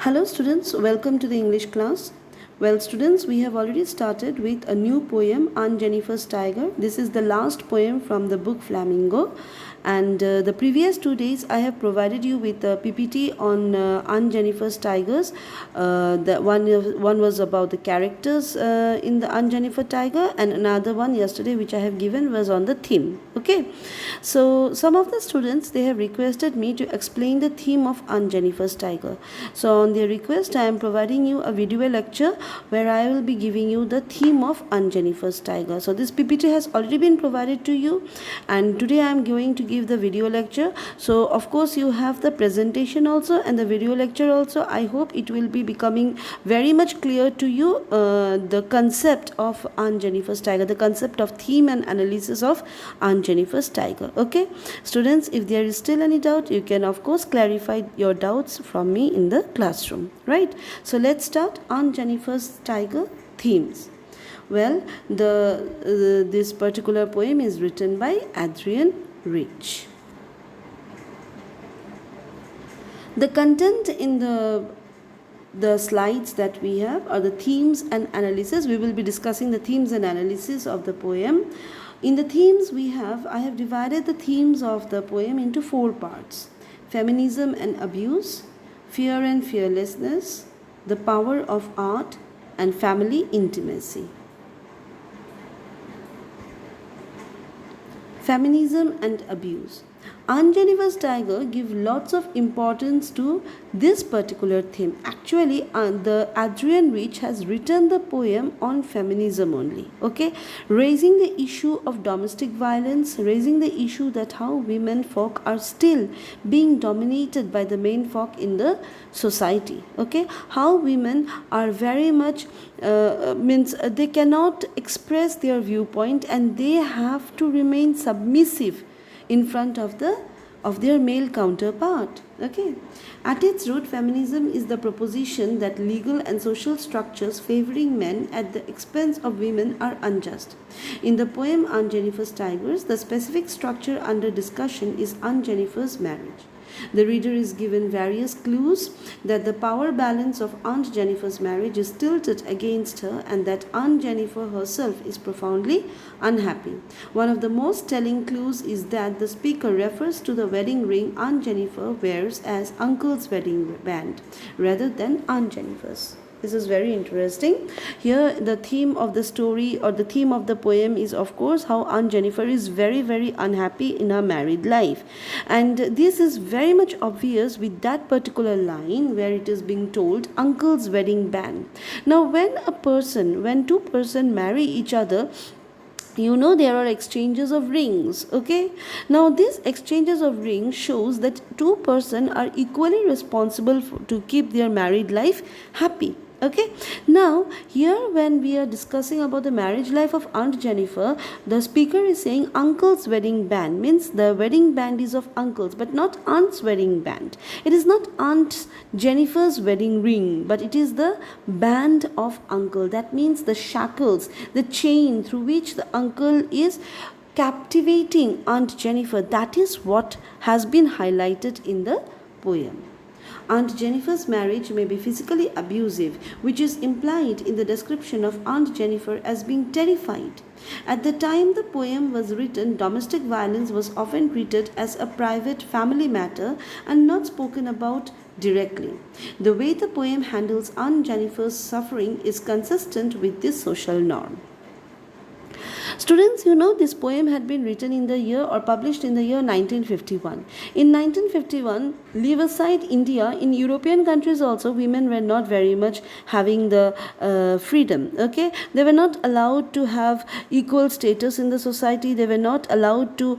Hello students, welcome to the English class. Well students, we have already started with a new poem, Aunt Jennifer's Tiger. This is the last poem from the book Flamingo, and the previous 2 days I have provided you with a PPT on Aunt Jennifer's Tigers. The one was about the characters in the Aunt Jennifer Tiger, and another one yesterday which I have given was on the theme. Okay, so some of the students, they have requested me to explain the theme of Aunt Jennifer's Tiger. So on their request, I am providing you a video lecture where I will be giving you the theme of Aunt Jennifer's Tiger. So this PPT has already been provided to you, and today I am going to give the video lecture. So of course you have the presentation also and the video lecture also. I hope it will be becoming very much clear to you the concept of Aunt Jennifer's Tiger, the concept of theme and analysis of Aunt Jennifer's Tiger. Okay students, if there is still any doubt, you can of course clarify your doubts from me in the classroom, right? So let's start Aunt Jennifer's Tiger themes. Well, this particular poem is written by Adrienne Rich. The content in the slides that we have are the themes and analysis. We will be discussing the themes and analysis of the poem. In the themes I have divided the themes of the poem into 4 parts: feminism and abuse, fear and fearlessness, the power of art, and family intimacy. Feminism and abuse. Aunt Jennifer's Tiger give lots of importance to this particular theme. Actually, the Adrienne Rich has written the poem on feminism only. Okay, raising the issue of domestic violence, raising the issue that how women folk are still being dominated by the men folk in the society. Okay, how women are very much they cannot express their viewpoint and they have to remain submissive in front of their male counterpart. Okay, at its root, feminism is the proposition that legal and social structures favoring men at the expense of women are unjust. In the poem Aunt Jennifer's Tigers, the specific structure under discussion is Aunt Jennifer's marriage. The reader is given various clues that the power balance of Aunt Jennifer's marriage is tilted against her and that Aunt Jennifer herself is profoundly unhappy. One of the most telling clues is that the speaker refers to the wedding ring Aunt Jennifer wears as Uncle's wedding band rather than Aunt Jennifer's. This is very interesting. Here the theme of the story or the theme of the poem is of course how Aunt Jennifer is very, very unhappy in her married life. And this is very much obvious with that particular line where it is being told Uncle's wedding band. Now when two persons marry each other, you know there are exchanges of rings. Okay, now these exchanges of rings shows that two persons are equally responsible to keep their married life happy. Okay, now here when we are discussing about the marriage life of Aunt Jennifer, the speaker is saying Uncle's wedding band, means the wedding band is of uncles but not Aunt's wedding band. It is not Aunt Jennifer's wedding ring, but it is the band of uncle. That means the shackles, the chain through which the uncle is captivating Aunt Jennifer. That is what has been highlighted in the poem. Aunt Jennifer's marriage may be physically abusive, which is implied in the description of Aunt Jennifer as being terrified. At the time the poem was written, domestic violence was often treated as a private family matter and not spoken about directly. The way the poem handles Aunt Jennifer's suffering is consistent with this social norm. Students, you know this poem had been written in the year or published in the year 1951. In 1951, leave aside India, in European countries also women were not very much having the freedom. Okay, they were not allowed to have equal status in the society. They were not allowed to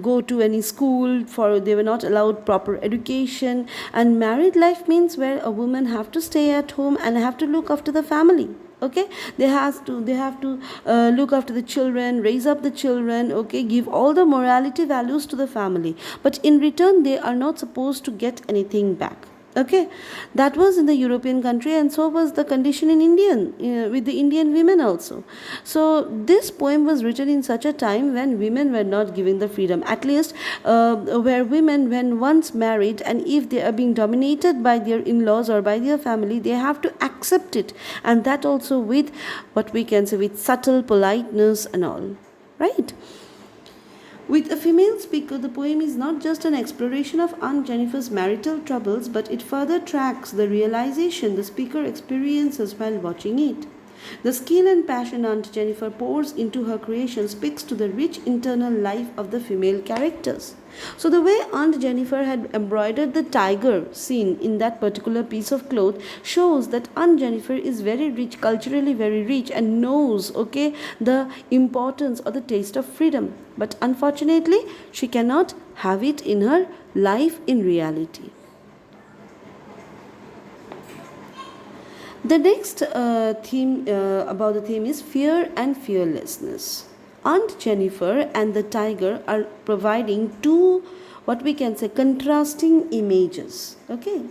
go to any school, they were not allowed proper education, and married life means where a woman have to stay at home and have to look after the family. Okay, they have to look after the children, raise up the children, okay, give all the morality values to the family, but in return they are not supposed to get anything back. Okay, that was in the European country, and so was the condition in Indian with the Indian women also. So this poem was written in such a time when women were not given the freedom, at least where women, when once married, and if they are being dominated by their in-laws or by their family, they have to accept it, and that also with what we can say with subtle politeness and all, right? With a female speaker, the poem is not just an exploration of Aunt Jennifer's marital troubles, but it further tracks the realization the speaker experiences while watching it. The skill and passion Aunt Jennifer pours into her creation speaks to the rich internal life of the female characters. So, the way Aunt Jennifer had embroidered the tiger scene in that particular piece of cloth shows that Aunt Jennifer is very rich, culturally very rich, and knows, okay, the importance or the taste of freedom. But unfortunately, she cannot have it in her life in reality. The next theme about the theme is fear and fearlessness. Aunt Jennifer and the tiger are providing two, what we can say, contrasting images. Okay,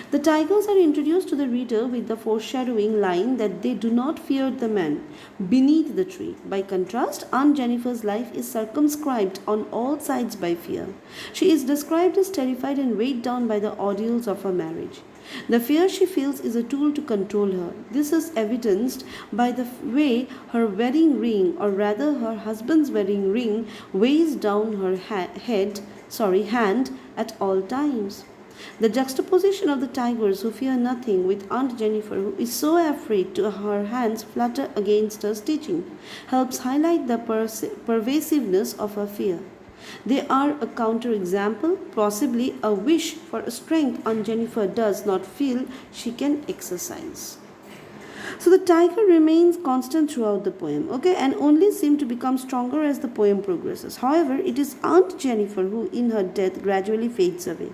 the tigers are introduced to the reader with the foreshadowing line that they do not fear the man beneath the tree. By contrast, Aunt Jennifer's life is circumscribed on all sides by fear. She is described as terrified and weighed down by the ordeals of her marriage. The fear she feels is a tool to control her. This is evidenced by the way her wedding ring, or rather her husband's wedding ring, weighs down her hand at all times. The juxtaposition of the tigers who fear nothing with Aunt Jennifer, who is so afraid to her hands flutter against her stitching, helps highlight the pervasiveness of her fear. They are a counterexample, possibly a wish for a strength Aunt Jennifer does not feel she can exercise. So the tiger remains constant throughout the poem, okay, and only seems to become stronger as the poem progresses. However, it is Aunt Jennifer who, in her death, gradually fades away.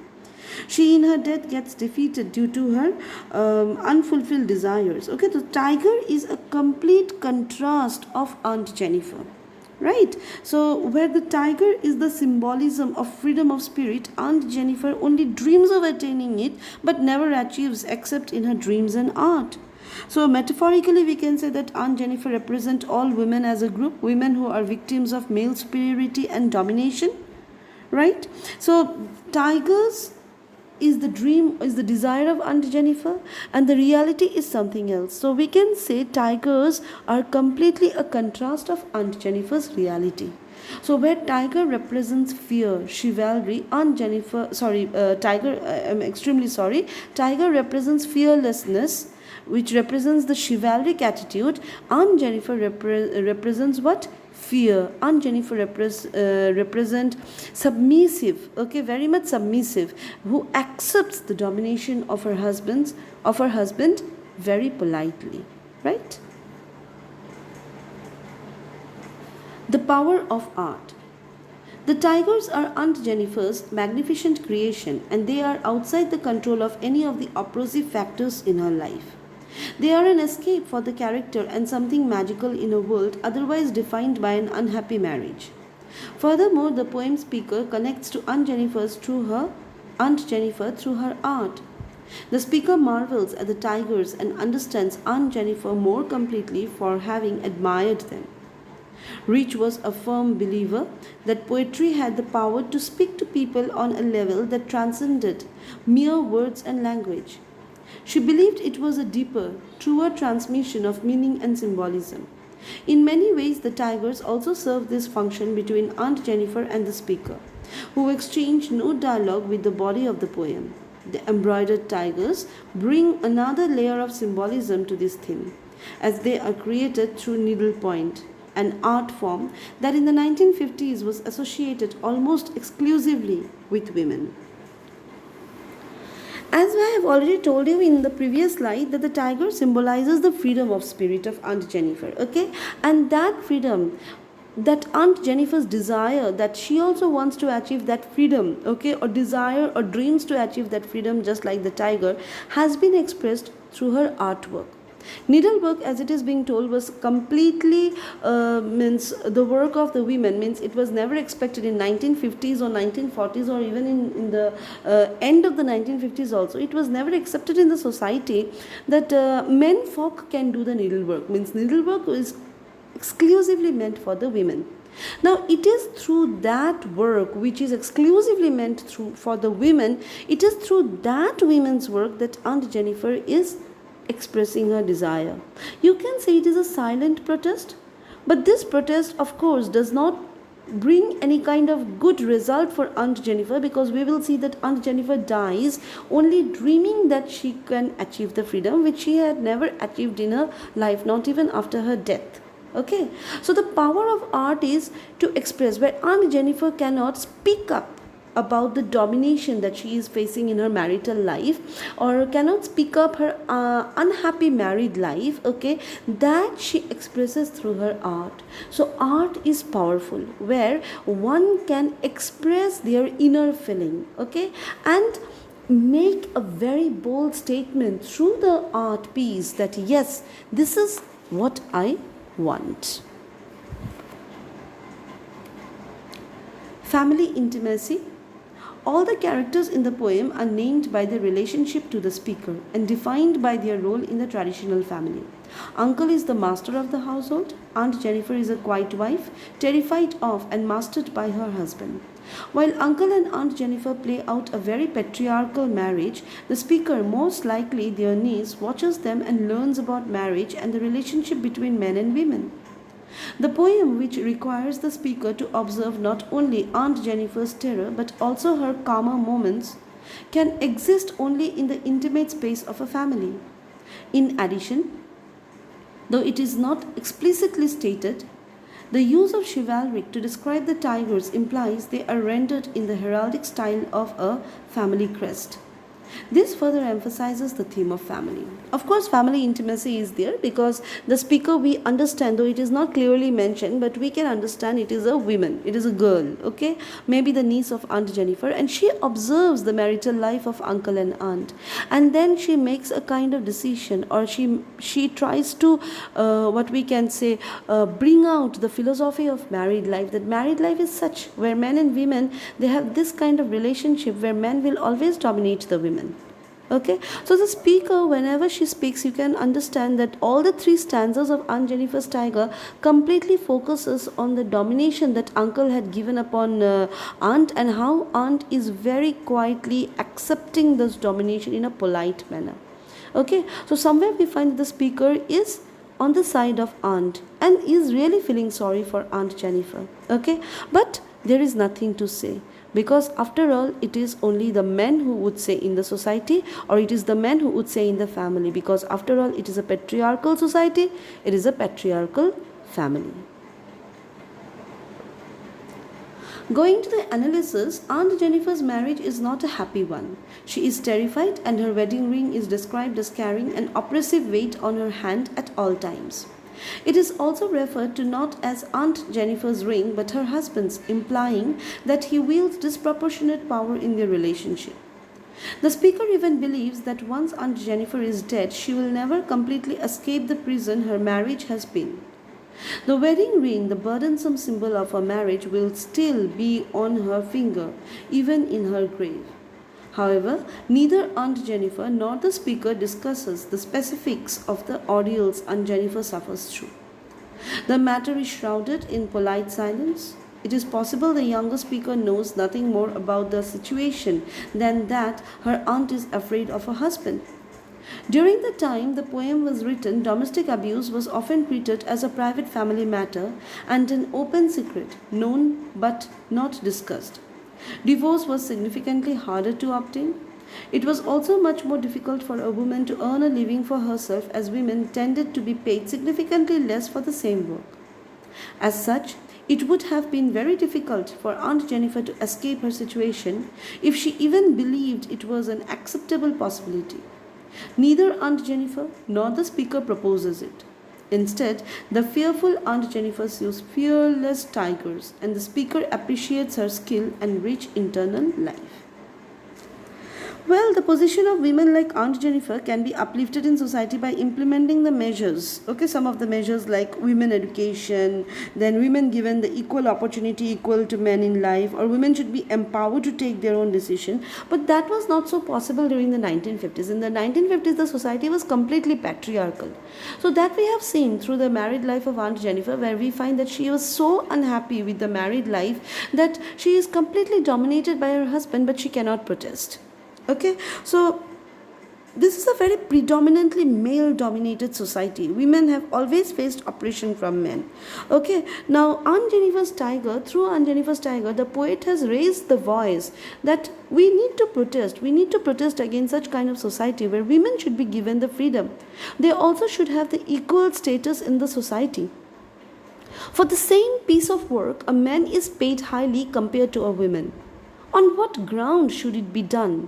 She, in her death, gets defeated due to her unfulfilled desires. Okay, the tiger is a complete contrast of Aunt Jennifer. Right, so where the tiger is the symbolism of freedom of spirit, Aunt Jennifer only dreams of attaining it but never achieves except in her dreams and art. So, metaphorically, we can say that Aunt Jennifer represents all women as a group, women who are victims of male superiority and domination. Right, so tigers is the dream, is the desire of Aunt Jennifer, and the reality is something else. So we can say tigers are completely a contrast of Aunt Jennifer's reality. So where tiger represents fear, chivalry, Aunt Jennifer, tiger, I'm extremely sorry, tiger represents fearlessness, which represents the chivalric attitude. Aunt Jennifer represents what? Fear. Aunt Jennifer represent submissive, okay, very much submissive, who accepts the domination of her husband very politely, right? The power of art. The tigers are Aunt Jennifer's magnificent creation, and they are outside the control of any of the oppressive factors in her life. They are an escape for the character and something magical in a world otherwise defined by an unhappy marriage. Furthermore, the poem speaker connects to Aunt Jennifer through her art. The speaker marvels at the tigers and understands Aunt Jennifer more completely for having admired them. Rich was a firm believer that poetry had the power to speak to people on a level that transcended mere words and language. She believed it was a deeper, truer transmission of meaning and symbolism. In many ways, the tigers also serve this function between Aunt Jennifer and the speaker, who exchange no dialogue with the body of the poem. The embroidered tigers bring another layer of symbolism to this theme, as they are created through needlepoint, an art form that in the 1950s was associated almost exclusively with women. As I have already told you in the previous slide, that the tiger symbolizes the freedom of spirit of Aunt Jennifer, okay, and that freedom, that Aunt Jennifer's desire, that she also wants to achieve that freedom, okay, or desire or dreams to achieve that freedom just like the tiger, has been expressed through her artwork. Needlework, as it is being told, was completely means the work of the women, means it was never expected in 1950s or 1940s, or even in the end of the 1950s also. It was never accepted in the society that men folk can do the needlework, means needlework is exclusively meant for the women. Now, it is through that work which is exclusively meant for the women, it is through that women's work that Aunt Jennifer is expressing her desire. You can say it is a silent protest, but this protest, of course, does not bring any kind of good result for Aunt Jennifer, because we will see that Aunt Jennifer dies only dreaming that she can achieve the freedom which she had never achieved in her life, not even after her death. Okay, so the power of art is to express, where Aunt Jennifer cannot speak up about the domination that she is facing in her marital life, or cannot speak up her unhappy married life, okay, that she expresses through her art. So art is powerful, where one can express their inner feeling, okay, and make a very bold statement through the art piece that yes, this is what I want. Family intimacy. All the characters in the poem are named by their relationship to the speaker and defined by their role in the traditional family. Uncle is the master of the household. Aunt Jennifer is a quiet wife, terrified of and mastered by her husband. While Uncle and Aunt Jennifer play out a very patriarchal marriage, the speaker, most likely their niece, watches them and learns about marriage and the relationship between men and women. The poem, which requires the speaker to observe not only Aunt Jennifer's terror but also her calmer moments, can exist only in the intimate space of a family. In addition, though it is not explicitly stated, the use of chivalric to describe the tigers implies they are rendered in the heraldic style of a family crest. This further emphasizes the theme of family. Of course, family intimacy is there because the speaker, we understand, though it is not clearly mentioned, but we can understand it is a woman, it is a girl, okay, maybe the niece of Aunt Jennifer, and she observes the marital life of uncle and aunt, and then she makes a kind of decision, or she tries to what we can say bring out the philosophy of married life, that married life is such where men and women, they have this kind of relationship where men will always dominate the women. Okay, so the speaker, whenever she speaks, you can understand that all the three stanzas of Aunt Jennifer's Tiger completely focuses on the domination that uncle had given upon aunt, and how aunt is very quietly accepting this domination in a polite manner. Okay, so somewhere we find that the speaker is on the side of aunt and is really feeling sorry for Aunt Jennifer. Okay, but there is nothing to say, because after all, it is only the men who would say in the society, or it is the men who would say in the family, because after all, it is a patriarchal society, it is a patriarchal family. Going to the analysis, Aunt Jennifer's marriage is not a happy one. She is terrified, and her wedding ring is described as carrying an oppressive weight on her hand at all times. It is also referred to not as Aunt Jennifer's ring but her husband's, implying that he wields disproportionate power in their relationship. The speaker even believes that once Aunt Jennifer is dead, she will never completely escape the prison her marriage has been. The wedding ring, the burdensome symbol of her marriage, will still be on her finger, even in her grave. However, neither Aunt Jennifer nor the speaker discusses the specifics of the ordeals Aunt Jennifer suffers through. The matter is shrouded in polite silence. It is possible the younger speaker knows nothing more about the situation than that her aunt is afraid of her husband. During the time the poem was written, domestic abuse was often treated as a private family matter and an open secret, known but not discussed. Divorce was significantly harder to obtain. It was also much more difficult for a woman to earn a living for herself, as women tended to be paid significantly less for the same work. As such, it would have been very difficult for Aunt Jennifer to escape her situation if she even believed it was an acceptable possibility. Neither Aunt Jennifer nor the speaker proposes it. Instead, the fearful Aunt Jennifer sees fearless tigers, and the speaker appreciates her skill and rich internal life. Well, the position of women like Aunt Jennifer can be uplifted in society by implementing the measures. Okay, some of the measures like women education, then women given the equal opportunity equal to men in life, or women should be empowered to take their own decision. But that was not so possible during the 1950s. In the 1950s, the society was completely patriarchal. So that we have seen through the married life of Aunt Jennifer, where we find that she was so unhappy with the married life that she is completely dominated by her husband, but she cannot protest. Okay, so this is a very predominantly male dominated society. Women have always faced oppression from men. Okay, now Aunt Jennifer's Tiger, through Aunt Jennifer's Tiger, the poet has raised the voice that we need to protest. We need to protest against such kind of society where women should be given the freedom. They also should have the equal status in the society. For the same piece of work, a man is paid highly compared to a woman. On what ground should it be done?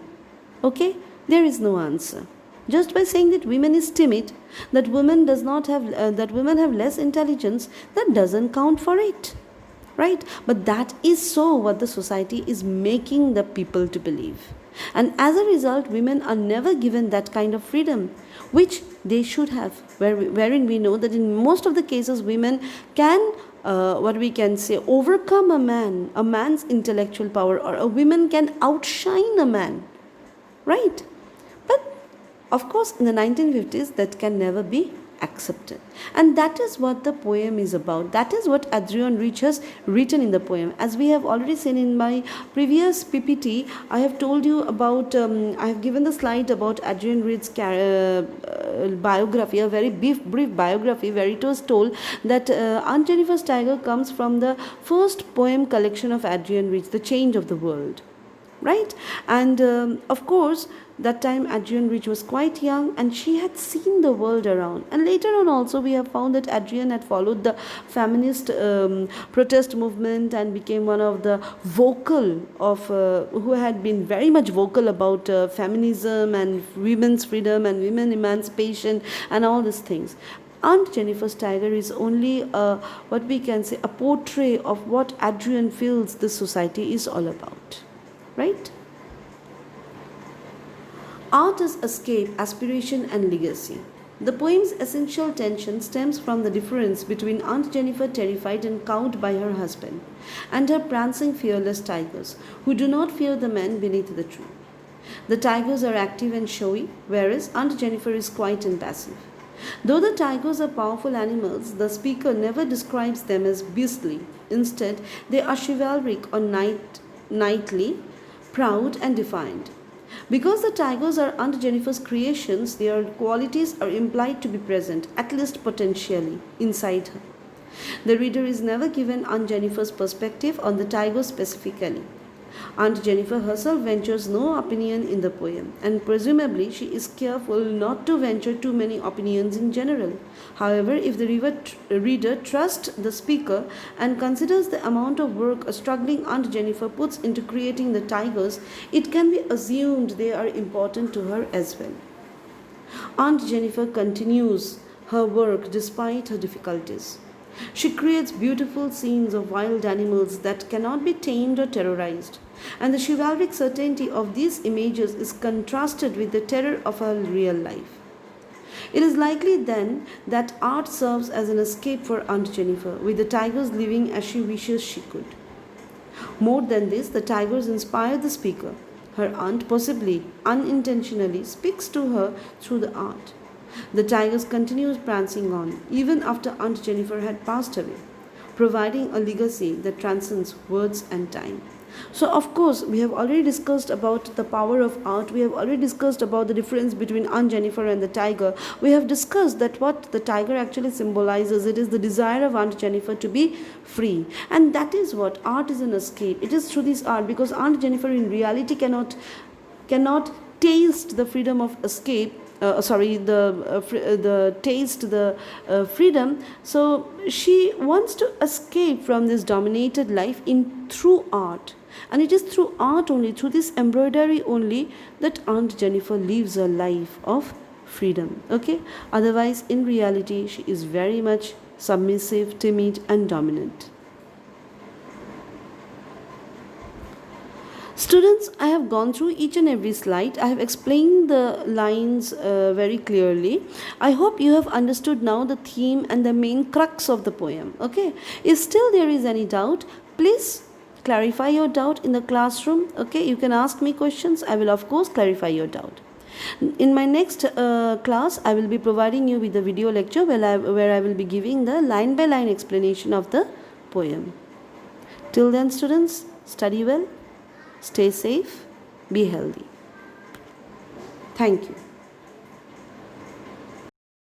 Okay, there is no answer. Just by saying that women is timid, that women does not have that women have less intelligence, that doesn't count for it, right? But that is so what the society is making the people to believe, and as a result, women are never given that kind of freedom, which they should have. Wherein we know that in most of the cases, women can what we can say overcome a man's intellectual power, or a woman can outshine a man, right? But of course, in the 1950s, that can never be accepted. And that is what the poem is about. That is what Adrienne Rich has written in the poem. As we have already seen in my previous PPT, I have told you about, I have given the slide about Adrienne Rich's biography, a very brief biography, where it was told that Aunt Jennifer's Tiger comes from the first poem collection of Adrienne Rich, The Change of the World. Right? And of course, that time Adrienne Rich was quite young and she had seen the world around. And later on also we have found that Adrienne had followed the feminist protest movement and became one of the vocal of who had been very much vocal about feminism and women's freedom and women emancipation and all these things. Aunt Jennifer's Tiger is only what we can say a portrait of what Adrienne feels this society is all about. Right? Art is escape, aspiration, and legacy. The poem's essential tension stems from the difference between Aunt Jennifer, terrified and cowed by her husband, and her prancing, fearless tigers, who do not fear the men beneath the tree. The tigers are active and showy, whereas Aunt Jennifer is quiet and passive. Though the tigers are powerful animals, the speaker never describes them as beastly. Instead, they are chivalric or knightly, proud and defiant. Because the tigers are Aunt Jennifer's creations, their qualities are implied to be present, at least potentially, inside her. The reader is never given Aunt Jennifer's perspective on the tiger specifically. Aunt Jennifer herself ventures no opinion in the poem, and presumably she is careful not to venture too many opinions in general. However, if the reader trusts the speaker and considers the amount of work a struggling Aunt Jennifer puts into creating the tigers, it can be assumed they are important to her as well. Aunt Jennifer continues her work despite her difficulties. She creates beautiful scenes of wild animals that cannot be tamed or terrorized, and the chivalric certainty of these images is contrasted with the terror of her real life. It is likely then that art serves as an escape for Aunt Jennifer, with the tigers living as she wishes she could. More than this, the tigers inspire the speaker. Her aunt, possibly unintentionally, speaks to her through the art. The tigers continues prancing on, even after Aunt Jennifer had passed away, providing a legacy that transcends words and time. So, of course, we have already discussed about the power of art. We have already discussed about the difference between Aunt Jennifer and the tiger. We have discussed that what the tiger actually symbolizes. It is the desire of Aunt Jennifer to be free. And that is what art is, an escape. It is through this art, because Aunt Jennifer in reality cannot taste the freedom of escape, freedom. So she wants to escape from this dominated life through art, and it is through art only, through this embroidery only, that Aunt Jennifer lives a life of freedom. Okay, otherwise in reality she is very much submissive, timid and dominant. Students, I have gone through each and every slide. I have explained the lines very clearly. I hope you have understood now the theme and the main crux of the poem. Okay. If still there is any doubt, please clarify your doubt in the classroom. Okay. You can ask me questions. I will of course clarify your doubt. In my next class, I will be providing you with a video lecture where I will be giving the line by line explanation of the poem. Till then, students, study well. Stay safe, be healthy. Thank you.